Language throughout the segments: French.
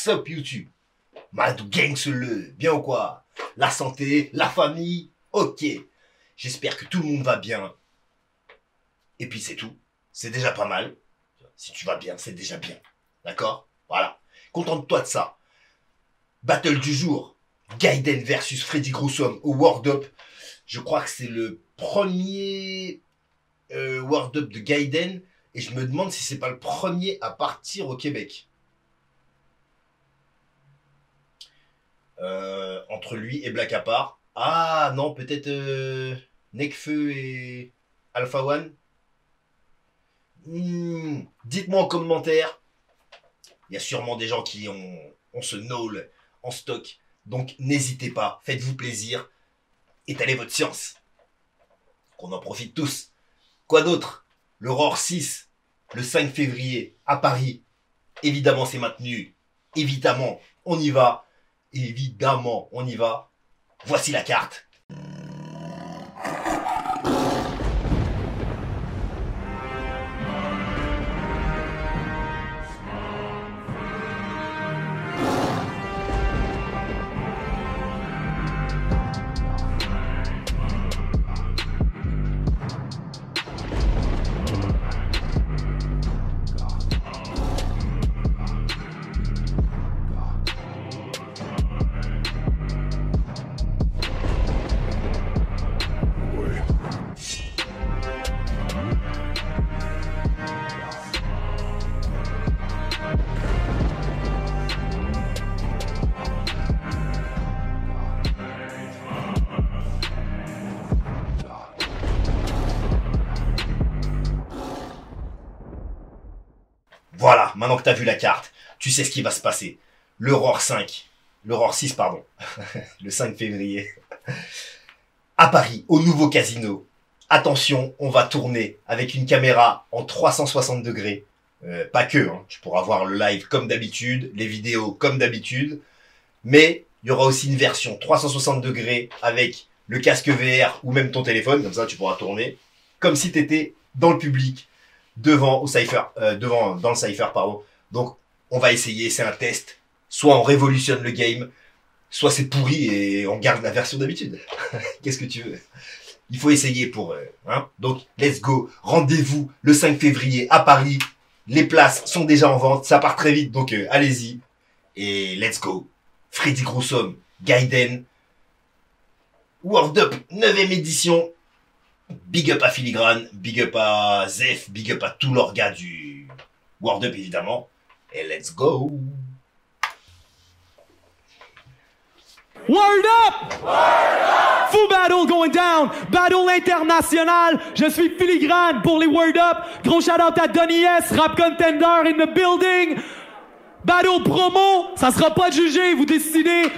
What's up YouTube? Madou Gangse-le, bien ou quoi? La santé, la famille, ok. J'espère que tout le monde va bien. Et puis c'est tout. C'est déjà pas mal. Si tu vas bien, c'est déjà bien. D'accord? Voilà. Contente-toi de ça. Battle du jour. Gaiden versus Freddy Gruesome au World Up. Je crois que c'est le premier World Up de Gaiden. Et je me demande si c'est pas le premier à partir au Québec. Entre lui et Black Apart. Ah non, peut-être Nekfeu et Alpha One. Dites-moi en commentaire. Il y a sûrement des gens qui ont ce knoll en stock. Donc n'hésitez pas, faites-vous plaisir. Étalez votre science. Qu'on en profite tous. Quoi d'autre? Le Roar 6, le 5 février à Paris. Évidemment, c'est maintenu. Évidemment, on y va. Évidemment, on y va. Voici la carte. Voilà, maintenant que tu as vu la carte, tu sais ce qui va se passer. Le Roar 5, le Roar 6, pardon, le 5 février, à Paris, au nouveau casino. Attention, on va tourner avec une caméra en 360 degrés. Pas que, hein, tu pourras voir le live comme d'habitude, les vidéos comme d'habitude. Mais il y aura aussi une version 360 degrés avec le casque VR ou même ton téléphone. Comme ça, tu pourras tourner comme si tu étais dans le public. Devant au cypher, dans le cypher, pardon. Donc, on va essayer, c'est un test. Soit on révolutionne le game, soit c'est pourri et on garde la version d'habitude. Qu'est-ce que tu veux? Il faut essayer pour... hein. Donc, let's go. Rendez-vous le 5 février à Paris. Les places sont déjà en vente. Ça part très vite, donc allez-y. Et let's go. Freddy Gruesome, Gaiden, World Up, 9ème édition. Big up à Filigrane, big up à Zef, big up à tous leurs gars du World Up évidemment. Et let's go! Word up! Word up! Full battle going down! Battle international! Je suis Filigrane pour les Word Up! Gros shout out à Donny S, Rap Contender in the building! Battle promo, ça sera pas jugé, vous décidez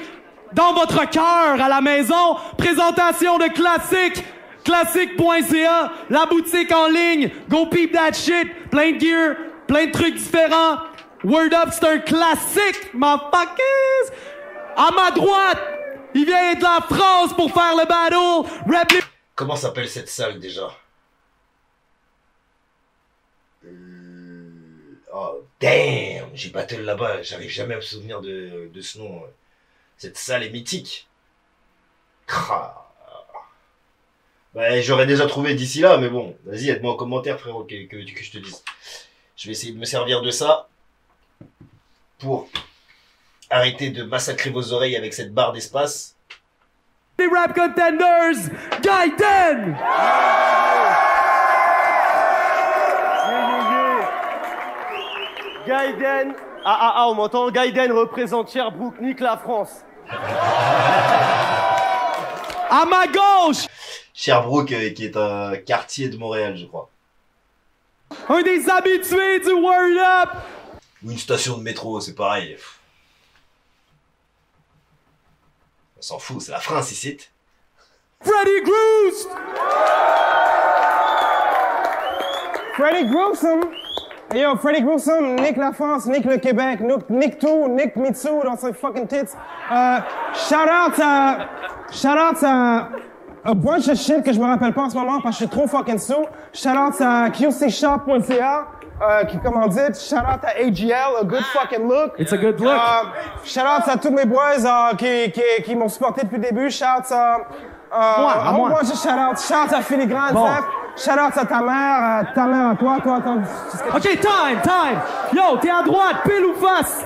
dans votre cœur à la maison. Présentation de classique! Classique.ca, la boutique en ligne, go peep that shit, plein de gear, plein de trucs différents. Word Up, c'est un classique, motherfuckers! À ma droite, il vient de la France pour faire le battle. Comment s'appelle cette salle déjà? Oh damn, j'ai battle là-bas, j'arrive jamais à me souvenir de ce nom. Cette salle est mythique. Bah, j'aurais déjà trouvé d'ici là, mais bon, vas-y, aide-moi en commentaire, frérot, que je te dise. Je vais essayer de me servir de ça pour arrêter de massacrer vos oreilles avec cette barre d'espace. Les Rap Contenders, Gaiden! Gaiden, on m'entend? Gaiden représente Sherbrooke, nique la France. À ma gauche! Sherbrooke, qui est un quartier de Montréal, je crois. Un des habitués du Word Up! Ou une station de métro, c'est pareil. On s'en fout, c'est la France ici. Freddy Gruesome! Freddy Gruesome! Yo, Freddy Gruesome, nique la France, nique le Québec, nique tout, nique Mitsu dans ses fucking tits. Shout out à a bunch of shit que je me rappelle pas en ce moment parce que je suis trop fucking sous. Shout out à qcshop.ca. qui commandite. Shout out à AGL, a good fucking look. It's a good look. Shout out à tous mes boys qui m'ont supporté depuis le début. Shout out à moi. Moi, shout out à Filigrane, Bon. Zach. Shout out à ta mère, à toi. OK, time. Yo, t'es à droite, pile ou face?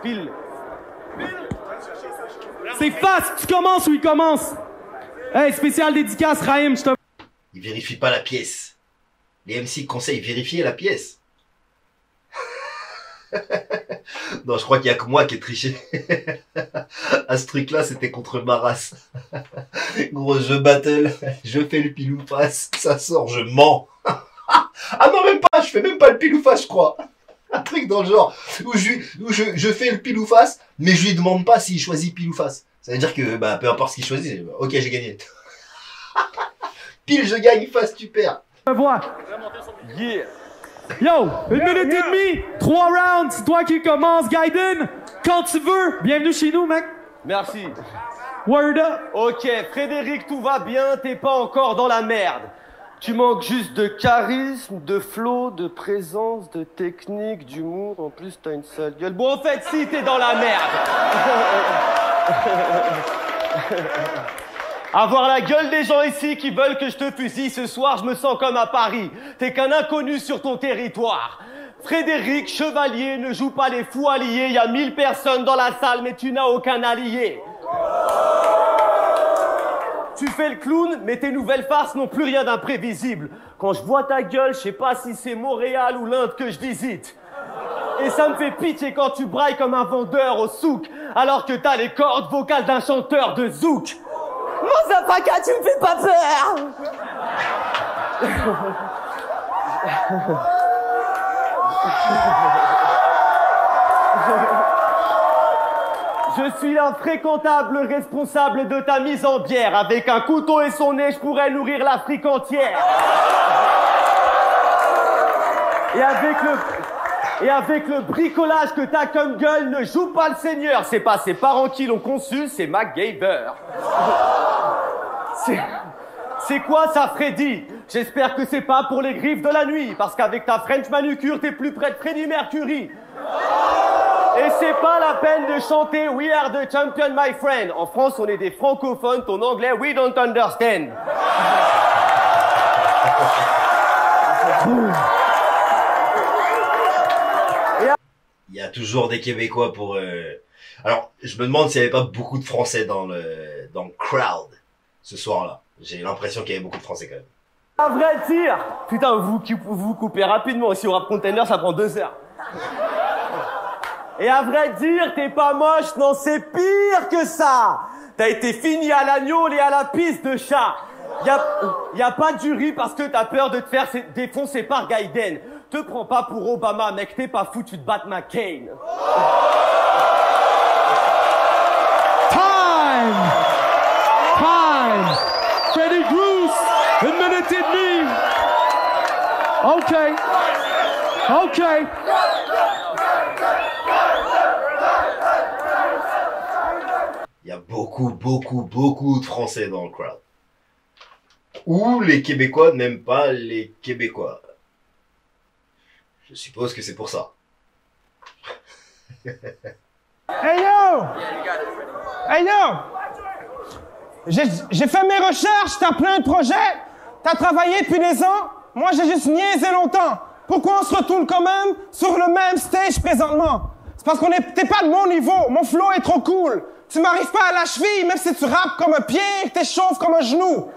Pile. C'est face, tu commences ou il commence? Hey, spécial dédicace, Raïm, je te... Il vérifie pas la pièce. Les MC conseillent vérifier la pièce. Non, je crois qu'il y a que moi qui ai triché. À ce truc-là, c'était contre ma race. Gros, je battle, je fais le pile ou face, ça sort, je mens. Ah non, même pas, je fais même pas le pile ou face, je crois. Un truc dans le genre, où je fais le pile ou face, mais je lui demande pas s'il choisit pile ou face. Ça veut dire que, bah, peu importe ce qu'il choisit, ok, j'ai gagné. Pile, je gagne, face, tu perds. vois. Yeah. Yo, 1 minute et demie, 3 rounds, c'est toi qui commence, Gaiden. Quand tu veux, bienvenue chez nous, mec. Merci. Word up. Ok, Frédéric, tout va bien, t'es pas encore dans la merde. Tu manques juste de charisme, de flow, de présence, de technique, d'humour. En plus, t'as une sale gueule. Bon, en fait, si, t'es dans la merde. Avoir la gueule des gens ici qui veulent que je te fusille ce soir, je me sens comme à Paris. T'es qu'un inconnu sur ton territoire. Frédéric, chevalier, ne joue pas les fous alliés. Il y a 1000 personnes dans la salle, mais tu n'as aucun allié. Tu fais le clown, mais tes nouvelles farces n'ont plus rien d'imprévisible. Quand je vois ta gueule, je sais pas si c'est Montréal ou l'Inde que je visite. Et ça me fait pitié quand tu brailles comme un vendeur au souk, alors que t'as les cordes vocales d'un chanteur de zouk. Motherfucker, tu me fais pas peur! Je suis l'infréquentable responsable de ta mise en bière. Avec un couteau et son nez, je pourrais nourrir l'Afrique entière. Et avec le bricolage que t'as comme gueule, ne joue pas le seigneur. C'est pas ses parents qui l'ont conçu, c'est MacGyver. C'est quoi ça, Freddy? J'espère que c'est pas pour les griffes de la nuit, parce qu'avec ta French manucure, t'es plus près de Freddie Mercury. Et c'est pas la peine de chanter We are the champion, my friend. En France, on est des francophones, ton anglais, we don't understand. Il y a toujours des Québécois pour... Alors, je me demande s'il n'y avait pas beaucoup de Français dans le crowd ce soir-là. J'ai l'impression qu'il y avait beaucoup de Français quand même. À vrai dire, putain, vous coupez rapidement. Aussi au Rap Container, ça prend 2 heures. Et à vrai dire, t'es pas moche, non, c'est pire que ça. T'as été fini à l'agneau et à la piste de chat. Y a pas de jury parce que t'as peur de te faire défoncer par Gaiden. Te prends pas pour Obama, mec, t'es pas foutu de battre McCain. Time! Freddy Bruce, 1 minute et demie. OK. Il y a beaucoup de Français dans le crowd. Ou les Québécois n'aiment pas les Québécois. Je suppose que c'est pour ça. Hey yo! J'ai fait mes recherches, t'as plein de projets, t'as travaillé depuis des ans, moi j'ai juste niaisé longtemps. Pourquoi on se retourne quand même sur le même stage présentement? C'est parce t'es pas de mon niveau, mon flow est trop cool. Tu m'arrives pas à la cheville, même si tu rappes comme un pied et que t'es chauve comme un genou.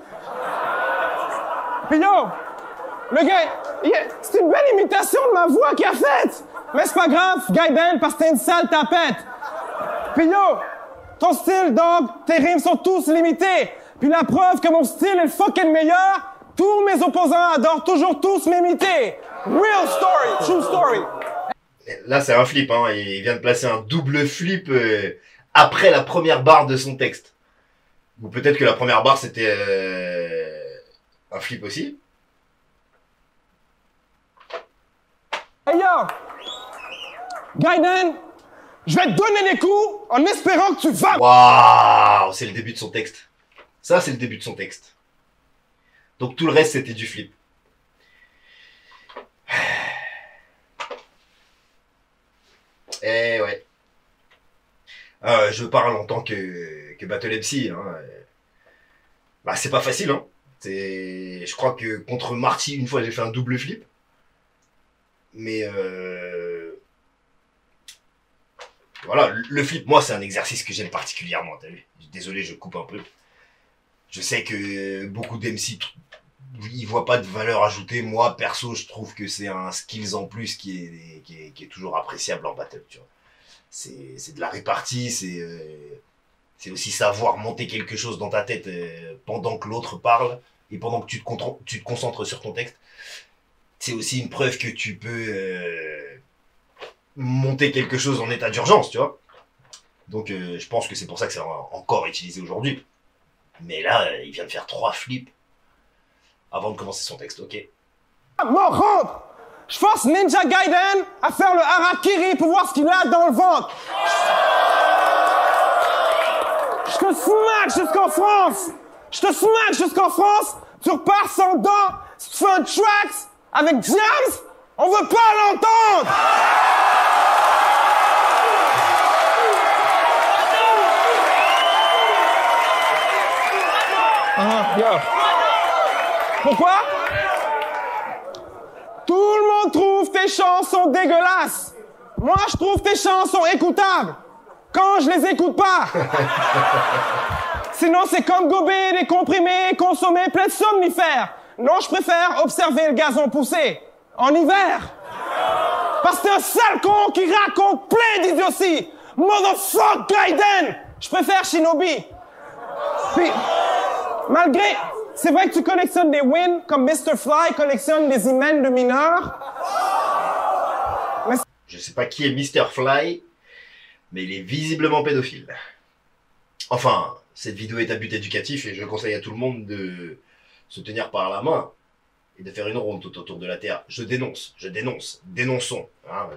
Puis yo, le gars, c'est une belle imitation de ma voix qu'il a faite. Mais c'est pas grave, Gaiden, parce que t'es une sale tapette. Puis yo, ton style, dog, tes rimes sont tous limités. Puis la preuve que mon style est le fucking meilleur, tous mes opposants adorent toujours tous m'imiter. Real story, true story. Là, c'est un flip, hein. Il vient de placer un double flip après la première barre de son texte. Ou peut-être que la première barre, c'était un flip aussi. Hey yo! Gaiden, je vais te donner des coups en espérant que tu vas... Waouh! C'est le début de son texte. Ça, c'est le début de son texte. Donc tout le reste, c'était du flip. Eh ouais. Je parle en tant que Battle MC. Hein. Bah, c'est pas facile. Hein. Je crois que contre Marty, une fois, j'ai fait un double flip. Mais voilà, le flip, moi, c'est un exercice que j'aime particulièrement. T'as vu? Désolé, je coupe un peu. Je sais que beaucoup d'MC, ils voient pas de valeur ajoutée. Moi, perso, je trouve que c'est un skills en plus qui est toujours appréciable en battle, tu vois. C'est de la répartie, c'est aussi savoir monter quelque chose dans ta tête pendant que l'autre parle et pendant que tu te concentres sur ton texte. C'est aussi une preuve que tu peux monter quelque chose en état d'urgence, tu vois. Donc, je pense que c'est pour ça que c'est encore utilisé aujourd'hui. Mais là, il vient de faire 3 flips avant de commencer son texte, ok. Mon rentre! Je force Ninja Gaiden à faire le harakiri pour voir ce qu'il a dans le ventre. Je te smack jusqu'en France. Je te smack jusqu'en France. Tu repars sans dents. Si tu fais un tracks avec James, on veut pas l'entendre. Pourquoi? Tout le monde trouve tes chansons dégueulasses. Moi, je trouve tes chansons écoutables. Quand je les écoute pas. Sinon, c'est comme gober des comprimés, consommer plein de somnifères. Non, je préfère observer le gazon pousser. En hiver. Parce que t'es un sale con qui raconte plein d'idioties. Motherfuck Gaiden. Je préfère Shinobi. Puis, malgré... C'est vrai que tu collectionnes des wins comme Mr. Fly collectionne des hymens de mineurs. Mais je sais pas qui est Mr. Fly, mais il est visiblement pédophile. Enfin, cette vidéo est à but éducatif et je conseille à tout le monde de se tenir par la main et de faire une ronde tout autour de la Terre. Je dénonce, dénonçons. Hein,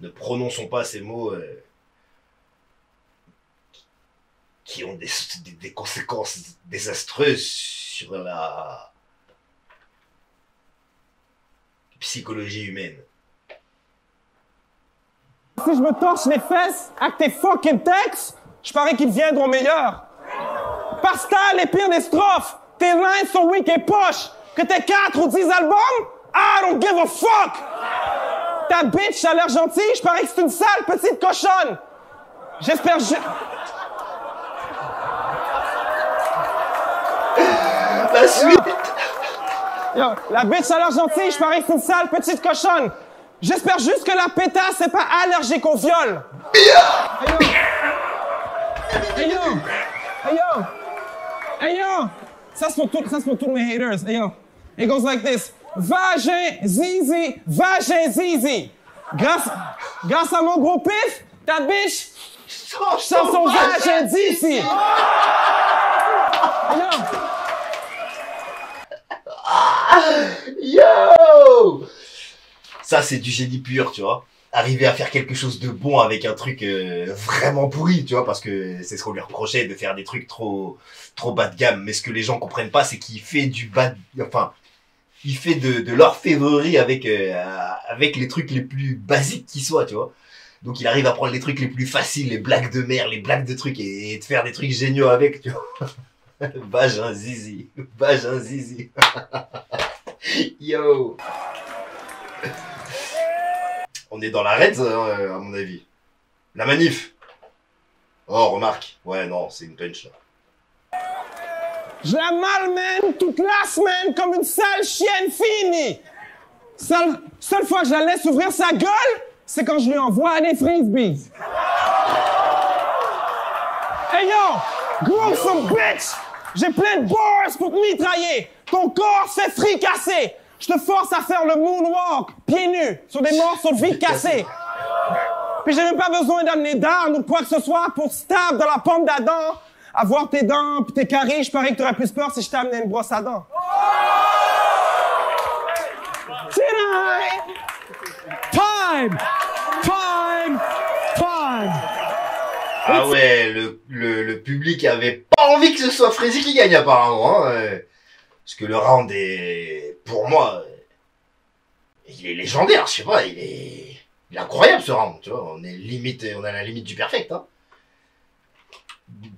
ne prononçons pas ces mots qui ont des conséquences désastreuses sur la psychologie humaine. si je me torche les fesses avec tes fucking textes, je parie qu'ils deviendront meilleurs. Parce que t'as les pires des strophes, tes lines sont weak et poches, que t'aies 4 ou 10 albums, I don't give a fuck! Ta bitch a l'air gentille, je parie que c'est une sale petite cochonne. J'espère La suite! Yo, la bitch a l'air gentille, je parie que c'est une sale petite cochonne. J'espère juste que la pétasse n'est pas allergique au viol. Hey yo! Hey yo! Hey yo! Hey yo! Ça c'est pour tous mes haters. Hey yo! It goes like this. Vagin zizi, vagin zizi. Grâce à mon gros pif, ta bitch sort son vagin zizi. Hey yo! Yo! Ça, c'est du génie pur, tu vois. Arriver à faire quelque chose de bon avec un truc vraiment pourri, tu vois, parce que c'est ce qu'on lui reprochait, de faire des trucs trop bas de gamme. Mais ce que les gens comprennent pas, c'est qu'il fait il fait de l'orfèvrerie avec les trucs les plus basiques qui soient, tu vois. Donc il arrive à prendre les trucs les plus faciles, les blagues de merde, les blagues de trucs, et de faire des trucs géniaux avec, tu vois. Vagin zizi. Vagin zizi. Yo! On est dans la Reds, à mon avis. La manif. Oh, remarque. Ouais, non, c'est une punch, là. Je la malmène toute la semaine comme une sale chienne finie. Seule fois que je la laisse ouvrir sa gueule, c'est quand je lui envoie des frisbees. Hey yo! Gruesome bitch! J'ai plein de bars pour te mitrailler. Ton corps se fait fricasser. Je te force à faire le moonwalk, pieds nus, sur des morceaux de vie cassés. Puis j'ai même pas besoin d'amener d'armes ou quoi que ce soit pour stab dans la pomme d'Adam. Avoir tes dents pis tes caries, je parie que t'aurais plus peur si je t'amenais une brosse à dents. Time! Time! Time! Ah ouais, le public avait pas envie que ce soit Frézy qui gagne apparemment. Hein. Parce que le round est, pour moi, il est légendaire, je sais pas, il Il est incroyable ce round, tu vois. On est à la limite du perfect, hein.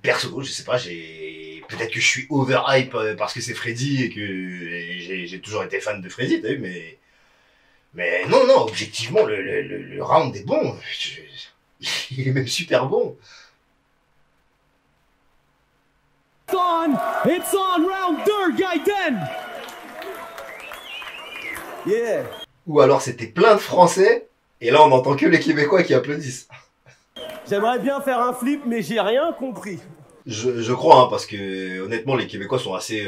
Perso, je sais pas, peut-être que je suis overhype parce que c'est Freddy et que j'ai toujours été fan de Freddy, t'as vu, mais non, objectivement, le round est bon. Il est même super bon. It's on round 2, Gaiden. Yeah. Ou alors c'était plein de Français, et là on n'entend que les Québécois qui applaudissent. J'aimerais bien faire un flip, mais j'ai rien compris. Je crois, hein, parce que honnêtement les Québécois sont assez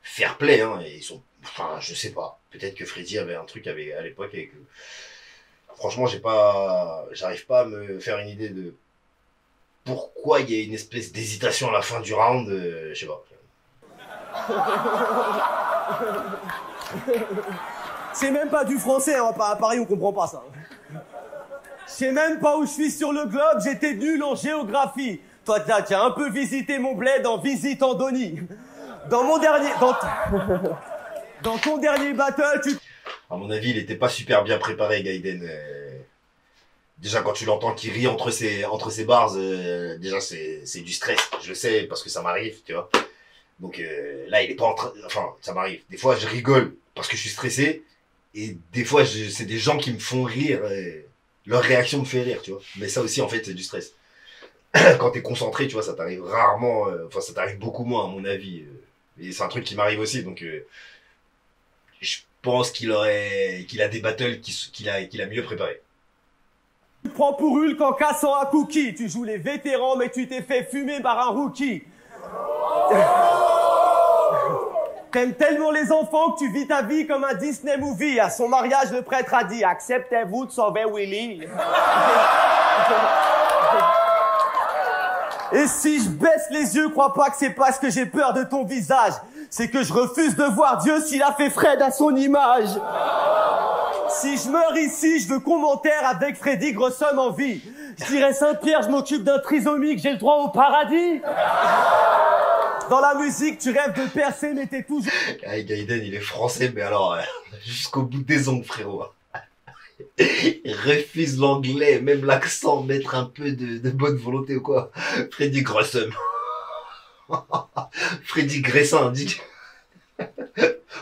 fair play, hein, et ils sont, enfin je sais pas, peut-être que Freddy avait un truc à l'époque et que franchement j'arrive pas à me faire une idée de pourquoi il y a une espèce d'hésitation à la fin du round, je sais pas. C'est même pas du français, hein, à Paris on comprend pas ça. Je sais même pas où je suis sur le globe, j'étais nul en géographie. Toi t'as un peu visité mon bled en Visite Andoni. Dans ton dernier battle, À mon avis, il était pas super bien préparé, Gaiden. Déjà, quand tu l'entends qui rit entre ses bars, déjà, c'est du stress. Je le sais, parce que ça m'arrive, tu vois. Donc, là, il est pas en train... Enfin, ça m'arrive. Des fois, je rigole parce que je suis stressé. Et des fois, c'est des gens qui me font rire. Leur réaction me fait rire, tu vois. Mais ça aussi, en fait, c'est du stress. Quand t'es concentré, tu vois, ça t'arrive rarement... Enfin, ça t'arrive beaucoup moins, à mon avis. Et c'est un truc qui m'arrive aussi, donc... je pense qu'il a des battles qu'il a mieux préparés. Tu prends pour Hulk en cassant un cookie. Tu joues les vétérans, mais tu t'es fait fumer par un rookie. T'aimes tellement les enfants que tu vis ta vie comme un Disney movie. À son mariage, le prêtre a dit « Acceptez-vous de sauver Willy ?» Et si je baisse les yeux, crois pas que c'est parce que j'ai peur de ton visage. C'est que je refuse de voir Dieu s'il a fait Fred à son image. Si je meurs ici, je veux commentaire avec Freddy Grossum en vie. Je dirais Saint-Pierre, je m'occupe d'un trisomique, j'ai le droit au paradis. Dans la musique, tu rêves de percer, mais t'es toujours... Ah, Gaiden, il est français, mais alors, jusqu'au bout des ongles, frérot. Il refuse l'anglais, même l'accent, mettre un peu de bonne volonté ou quoi. Freddy Grossum. Freddy Gressin, dit...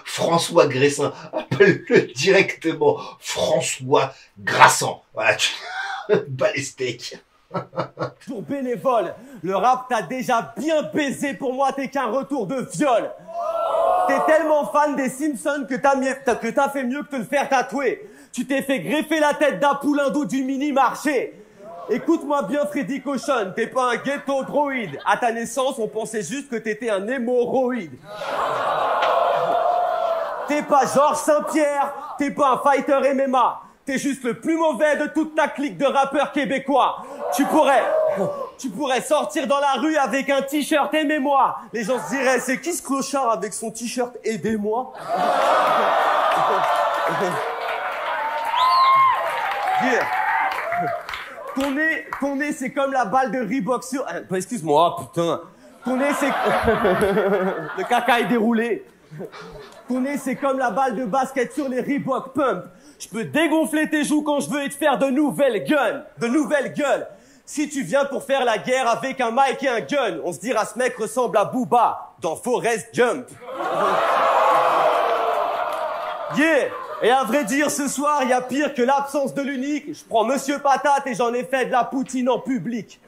François Gressin, appelle-le directement François Grassan. Voilà, tu bats les steaks. Pour bénévole, le rap t'a déjà bien baisé, pour moi t'es qu'un retour de viol. T'es tellement fan des Simpsons que t'as fait mieux que te le faire tatouer. Tu t'es fait greffer la tête d'un poulain d'eau du mini-marché. Écoute-moi bien Freddy Cochon, t'es pas un ghetto droïde. À ta naissance, on pensait juste que t'étais un hémorroïde. T'es pas Georges Saint-Pierre, t'es pas un fighter MMA. T'es juste le plus mauvais de toute ta clique de rappeurs québécois. Tu pourrais sortir dans la rue avec un t-shirt aimez-moi. Les gens se diraient, c'est qui ce clochard avec son t-shirt aidez-moi? Yeah. Ton nez, c'est comme la balle de Reebok sur... excuse-moi, putain. Ton nez, c'est... Le caca est déroulé. Ton nez, c'est comme la balle de basket sur les Reebok Pump. Je peux dégonfler tes joues quand je veux et te faire de nouvelles gueules. Si tu viens pour faire la guerre avec un mic et un gun, on se dira ce mec ressemble à Booba dans Forrest Gump. Yeah. Et à vrai dire, ce soir, il y a pire que l'absence de l'unique. Je prends Monsieur Patate et j'en ai fait de la poutine en public.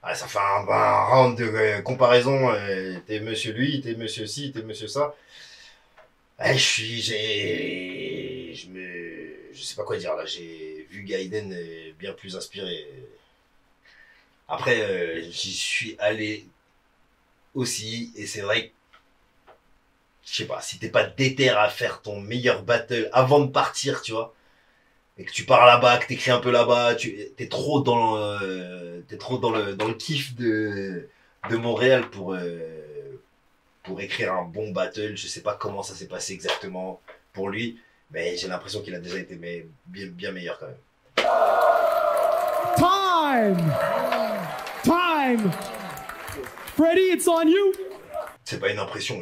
Ah, ça fait un round de comparaison. T'es monsieur lui, t'es monsieur ci, t'es monsieur ça. Je sais pas quoi dire là. J'ai vu Gaiden bien plus inspiré. Après, j'y suis allé aussi, et c'est vrai que, je sais pas, si t'es pas déter à faire ton meilleur battle avant de partir, tu vois, et que tu pars là-bas, que t'écris un peu là-bas, t'es trop dans le kiff de Montréal pour écrire un bon battle. Je sais pas comment ça s'est passé exactement pour lui, mais j'ai l'impression qu'il a déjà été bien meilleur quand même. Time! Freddy, it's on you! C'est pas une impression,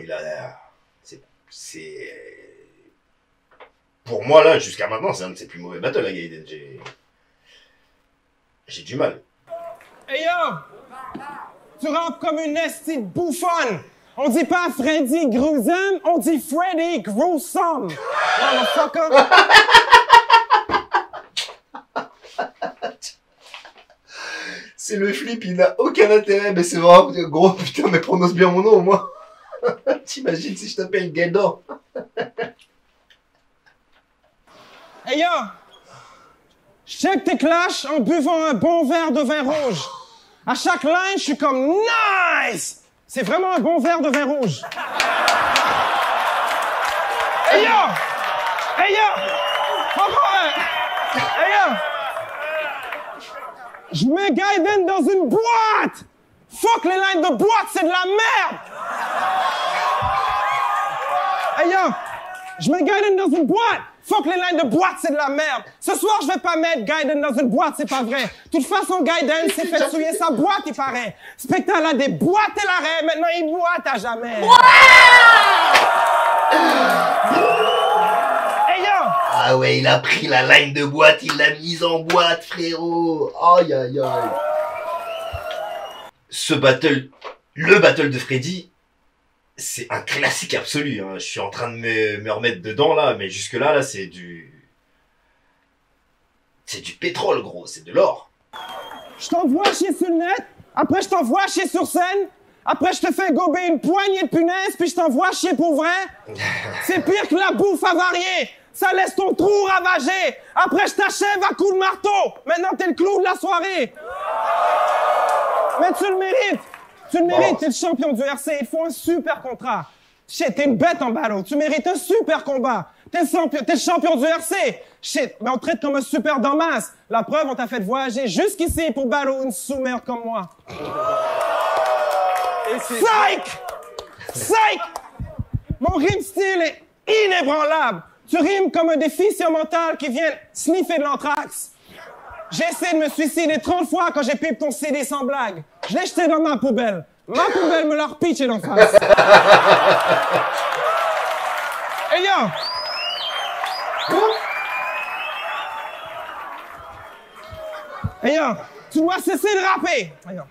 pour moi, là, jusqu'à maintenant, c'est un de ses plus mauvais battles, la Gaiden. J'ai du mal. Hey yo! Tu rappes comme une esti de bouffonne! On dit pas Freddy Gruesome, on dit Freddy Gruesome! Motherfucker! C'est le flip, il n'a aucun intérêt, mais c'est vraiment gros, putain, mais prononce bien mon nom au moins. T'imagines si je t'appelle Gaiden? Hey yo! Je check tes clashs en buvant un bon verre de vin rouge. À chaque line, je suis comme nice! C'est vraiment un bon verre de vin rouge. Hey yo! Hey yo! Hey yo! Je mets Gaiden dans une boîte! Fuck les lines de boîte, c'est de la merde! Hey yo! Je mets Gaiden dans une boîte! Fuck les lines de boîte, c'est de la merde! Ce soir, je vais pas mettre Gaiden dans une boîte, c'est pas vrai! De toute façon, Gaiden s'est fait souiller sa boîte, il paraît! Spectre a des boîtes et l'arrêt, maintenant il boite à jamais! Hey yo! Ah ouais, il a pris la line de boîte, il l'a mise en boîte, frérot. Aïe, aïe, aïe. Ce battle, le battle de Freddy, c'est un classique absolu. Hein. Je suis en train de me remettre dedans, là, mais jusque-là, là, c'est du pétrole, gros, c'est de l'or. Je t'envoie chier sur le net, après je t'envoie chier sur scène, après je te fais gober une poignée de punaises, puis je t'envoie chier pour vrai. C'est pire que la bouffe avariée. Ça laisse ton trou ravagé. Après, je t'achève à coups de marteau. Maintenant, t'es le clou de la soirée. Mais tu le mérites. Tu le mérites. T'es le champion du RC. Il faut un super contrat. Shit, t'es une bête en battle. Tu mérites un super combat. T'es le champion du RC. Shit, mais on te traite comme un super damas. La preuve, on t'a fait voyager jusqu'ici pour battle une sous-merde comme moi. Psych! Psych! Mon rime style est inébranlable. Tu rimes comme un déficient mental qui vient sniffer de l'anthrax. J'ai essayé de me suicider 30 fois quand j'ai pipe ton CD sans blague. Je l'ai jeté dans ma poubelle. Ma poubelle me l'a repitché d'en face. Hey yo! Hey yo! Tu dois cesser de rapper! Hey yo.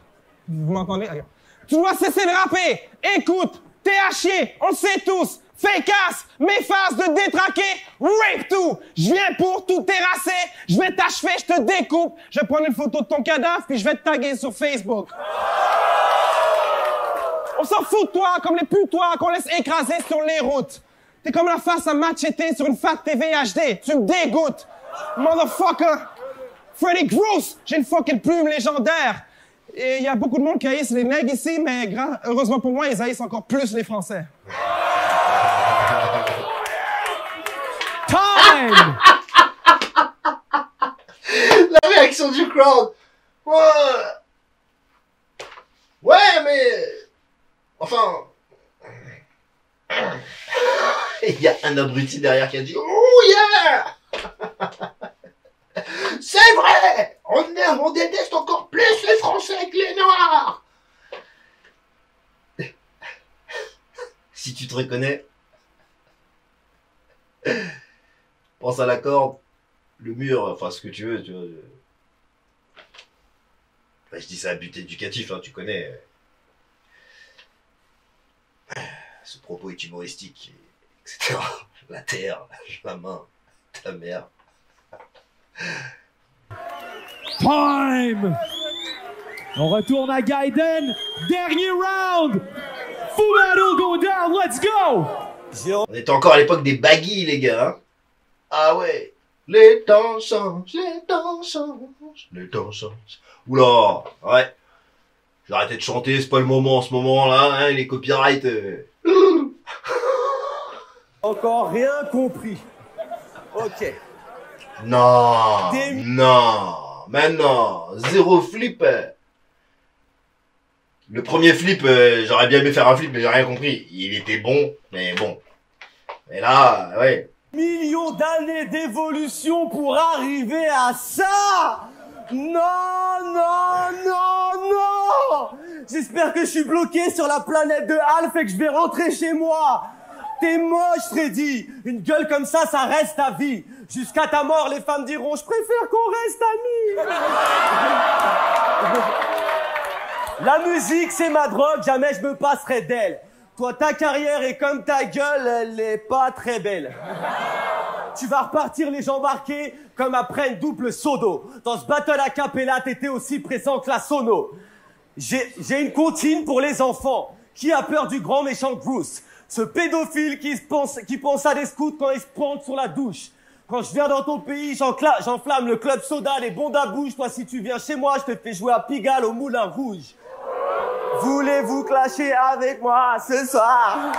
Vous m'entendez? Hey yo. Tu dois cesser de rapper! Écoute! T'es à chier! On le sait tous! Fake ass, m'efface de détraquer, rape tout. Je viens pour tout terrasser, je vais t'achever, je te découpe. Je vais prendre une photo de ton cadavre puis je vais te taguer sur Facebook. On s'en fout de toi comme les putois qu'on laisse écraser sur les routes. T'es comme la face à Machete sur une Fat TV HD, tu me dégoûtes. Motherfucker, Freddy Gross, j'ai une fucking plume légendaire. Et il y a beaucoup de monde qui haïssent les nègres ici, mais heureusement pour moi, ils haïssent encore plus les Français. Time! La réaction du crowd. Ouais, mais... Enfin... Il y a un abruti derrière qui a dit « Oh yeah !» C'est vrai! On déteste encore plus les Français que les Noirs! Si tu te reconnais... Pense à la corde, le mur, enfin ce que tu veux, tu vois. Enfin, je dis ça à but éducatif, hein, tu connais. Ce propos est humoristique, etc. La terre, la main, ta mère. Time! On retourne à Gaiden. Dernier round! Full battle go down, let's go! On était encore à l'époque des baggy, les gars. Hein. Ah ouais. Les temps changent, les temps changent, les temps changent. Oula, ouais. J'ai arrêté de chanter, c'est pas le moment en ce moment-là, hein, les copyrights. Encore rien compris. Ok. Non, non, maintenant, zéro flip. Le premier flip, j'aurais bien aimé faire un flip, mais j'ai rien compris. Il était bon, mais bon. Et là, ouais. Millions d'années d'évolution pour arriver à ça! Non, non, non, non! J'espère que je suis bloqué sur la planète de Alf et que je vais rentrer chez moi! T'es moche, Freddy. Une gueule comme ça reste à vie. Jusqu'à ta mort, les femmes diront, je préfère qu'on reste amis. La musique, c'est ma drogue, jamais je me passerai d'elle. Toi, ta carrière est comme ta gueule, elle est pas très belle. Tu vas repartir les jambes marquées comme après une double sodo. Dans ce battle a cappella, t'étais aussi présent que la sono. J'ai une comptine pour les enfants. Qui a peur du grand méchant Bruce? Ce pédophile qui pense à des scouts quand il se pointe sur la douche. Quand je viens dans ton pays, j'enflamme le club soda, les bondes à bouche. Toi, si tu viens chez moi, je te fais jouer à Pigalle au Moulin Rouge. Voulez-vous clasher avec moi ce soir?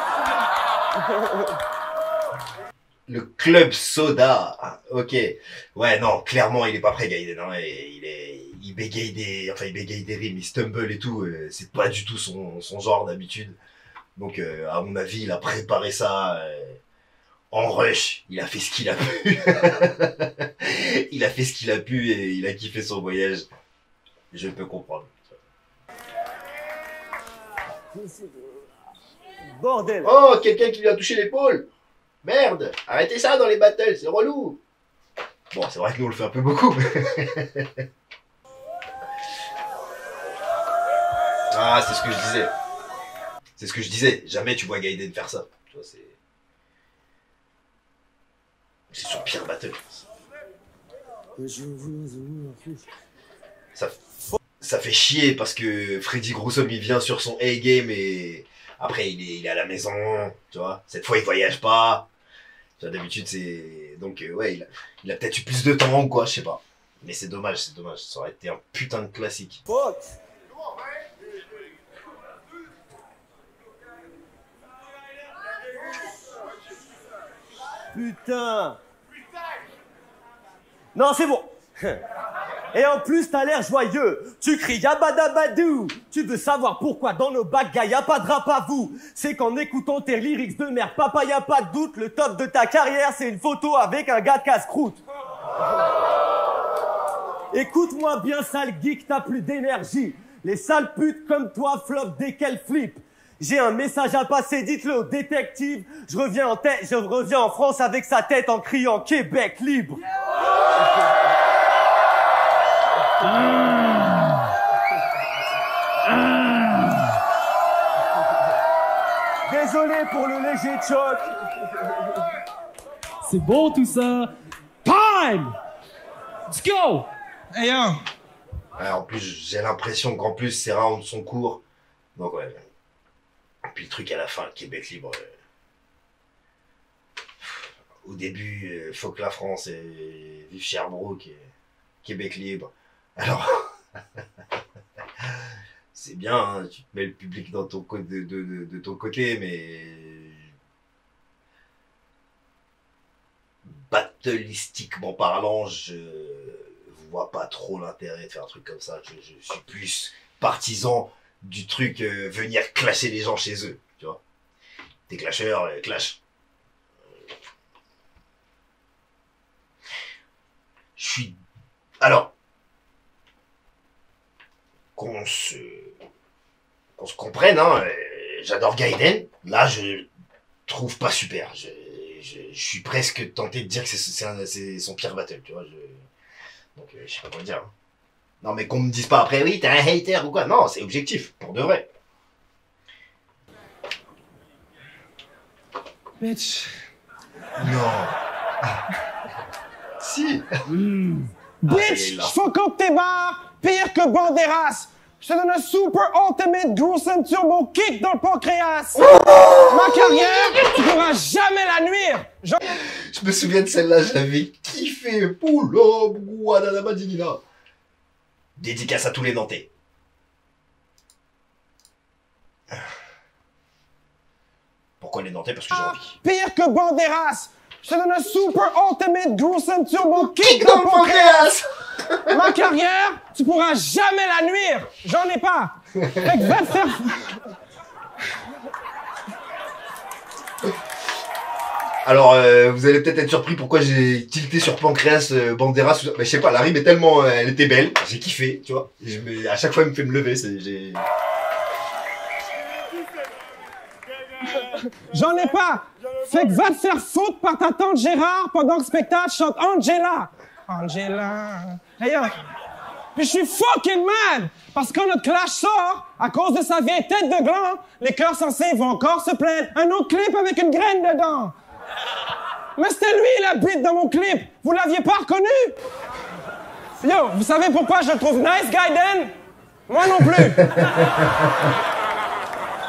Le club soda. Ok. Ouais, non, clairement, il est pas prêt, Gaiden. Hein. Il bégaye des rimes, il stumble et tout. C'est pas du tout son genre d'habitude. Donc, à mon avis, il a préparé ça en rush. Il a fait ce qu'il a pu. Il a fait ce qu'il a pu et il a kiffé son voyage. Je peux comprendre. Bordel. Oh, quelqu'un qui lui a touché l'épaule. Merde, arrêtez ça dans les battles, c'est relou. Bon, c'est vrai que nous on le fait un peu beaucoup. Ah, c'est ce que je disais. C'est ce que je disais. Jamais tu vois Gaiden faire ça. Tu vois, c'est son pire battle. Ça fait chier parce que Freddy Gruesome il vient sur son A-game et après il est à la maison, tu vois. Cette fois il voyage pas. D'habitude c'est... Donc ouais, il a peut-être eu plus de temps ou quoi, je sais pas. Mais c'est dommage, ça aurait été un putain de classique. Fuck. Putain. Non, c'est bon. Et en plus, t'as l'air joyeux. Tu cries yabadabadou. Tu veux savoir pourquoi dans nos bacs, gars, y'a pas de rap à vous. C'est qu'en écoutant tes lyrics de merde, papa, y'a pas de doute. Le top de ta carrière, c'est une photo avec un gars de casse-croûte. Écoute-moi bien, sale geek, t'as plus d'énergie. Les sales putes comme toi flopent dès qu'elles flippent. J'ai un message à passer, dites-le au détective. Je reviens en France avec sa tête en criant Québec libre. Désolé pour le léger choc. C'est bon tout ça. Time! Let's go! Hey yo! Ouais, en plus, j'ai l'impression qu'en plus, ces rounds sont courts. Donc ouais. Et puis le truc à la fin, le Québec libre. Au début, faut que la France et vive Sherbrooke et Québec libre. Alors, c'est bien, hein, tu te mets le public dans ton de ton côté, mais battleistiquement parlant, je vois pas trop l'intérêt de faire un truc comme ça. Je suis plus partisan du truc venir clasher les gens chez eux, tu vois. Des clasheurs, clash. Je suis... Alors, qu'on se comprenne, hein, j'adore Gaiden. Là, je trouve pas super. Je suis presque tenté de dire que c'est son pire battle, tu vois. Donc, je sais pas quoi dire. Hein. Non, mais qu'on me dise pas après, oui, t'es un hater ou quoi. Non, c'est objectif, pour de vrai. Bitch. Non. Si. Bitch, fuck up tes barres, pire que Banderas. Je te donne un super ultimate gruesome turbo kick dans le pancréas. Ma carrière, tu pourras jamais la nuire. Je me souviens de celle-là, j'avais kiffé. Pull-up, Guadalajara. Dédicace à tous les Nantais. Pourquoi les Nantais? Parce que j'ai envie. Pire que Banderas. Je te donne un super ultimate gruesome turbo kick dans le pancréas. Ma carrière, tu pourras jamais la nuire. J'en ai pas. Fait que va te faire... Alors, vous allez peut-être être surpris pourquoi j'ai tilté sur Pancréas, Banderas. Mais je sais pas, la rime est tellement... elle était belle, j'ai kiffé, tu vois. À chaque fois, il me fait me lever, J'en ai pas. Fait que va te faire foutre par ta tante Gérard pendant que le spectacle chante Angela. Angela. Hey, puis je suis fucking mad parce que quand notre clash sort, à cause de sa vieille tête de gland, les cœurs sensés vont encore se plaindre. Un autre clip avec une graine dedans. Mais c'était lui la bite dans mon clip. Vous l'aviez pas reconnu? Yo, vous savez pourquoi je le trouve nice, Gaiden? Moi non plus.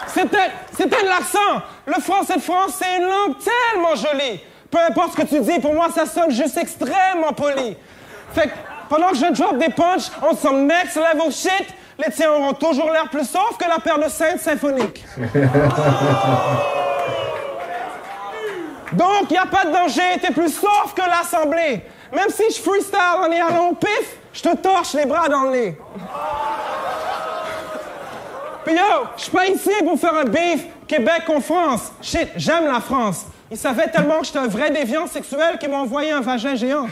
C'était de l'accent. Le français de France, c'est une langue tellement jolie. Peu importe ce que tu dis, pour moi, ça sonne juste extrêmement poli. Fait que pendant que je drop des punchs on some next level shit, les tiens auront toujours l'air plus soft que la paire de Saintes symphoniques. Donc, y a pas de danger, t'es plus soft que l'Assemblée. Même si je freestyle en y allant au pif, je te torche les bras dans le nez. Puis yo, je suis pas ici pour faire un beef Québec contre France. Shit, j'aime la France. Ils savaient tellement que j'étais un vrai déviant sexuel qu'ils m'ont envoyé un vagin géant.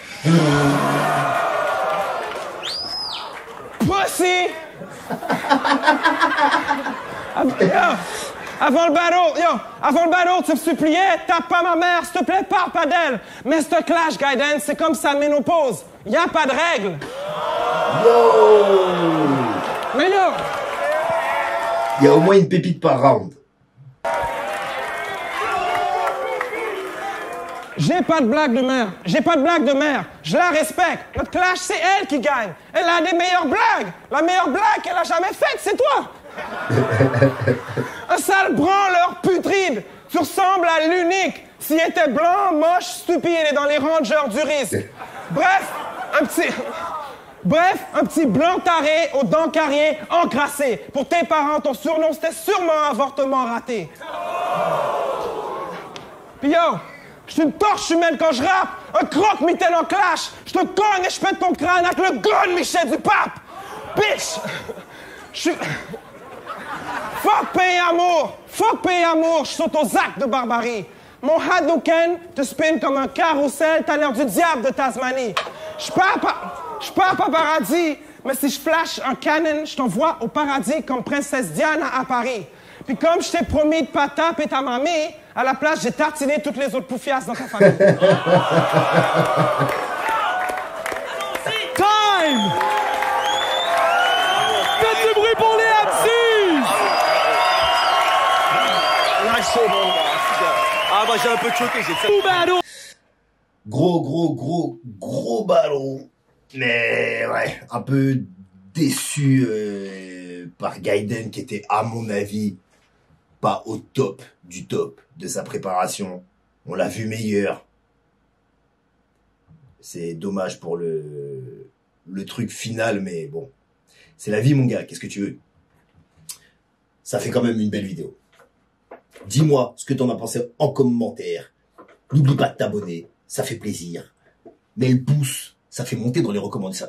Pussy! Avant le battle, tu me suppliais, tape pas ma mère, s'il te plaît, parle pas d'elle. Mais ce clash, Gaiden, c'est comme sa ménopause. Y a pas de règle. Mais yo! Il y a au moins une pépite par round. J'ai pas de blague de mère. Je la respecte. Notre clash, c'est elle qui gagne. Elle a des meilleures blagues. La meilleure blague qu'elle a jamais faite, c'est toi. Un sale branleur putride. Tu ressembles à l'unique. S'il était blanc, moche, stupide et dans les rangers du risque. Bref, un petit blanc taré aux dents carriées encrassées. Pour tes parents, ton surnom, c'était sûrement un avortement raté. Puis yo, je suis une torche humaine quand je rappe, un croque-mitaine en clash. Je te cogne et je pète ton crâne avec le gun Michel du pape. Bitch! Je suis... Fuck paix et amour, je saute aux actes de barbarie. Mon Hadouken te spin comme un carrousel, t'as l'air du diable de Tasmanie. Je pars pas paradis, mais si je flash un canon, je t'envoie au paradis comme princesse Diana à Paris. Puis comme je t'ai promis de pas taper ta mamie, à la place, j'ai tartiné toutes les autres poufiasses dans ta famille. Time! Faites du bruit pour les MCs! Ah, moi j'ai un peu choqué, j'ai fait. Fou battle! Gros ballon. Mais ouais, un peu déçu par Gaiden qui était, à mon avis, pas au top du top de sa préparation. On l'a vu meilleur. C'est dommage pour le truc final, mais bon. C'est la vie, mon gars. Qu'est-ce que tu veux? Ça fait quand même une belle vidéo. Dis-moi ce que t'en as pensé en commentaire. N'oublie pas de t'abonner. Ça fait plaisir. Mets le pouce. Ça fait monter dans les recommandations.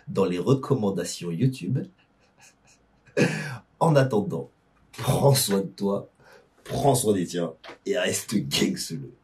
Dans les recommandations YouTube. En attendant, prends soin de toi, prends soin des tiens et reste gangster.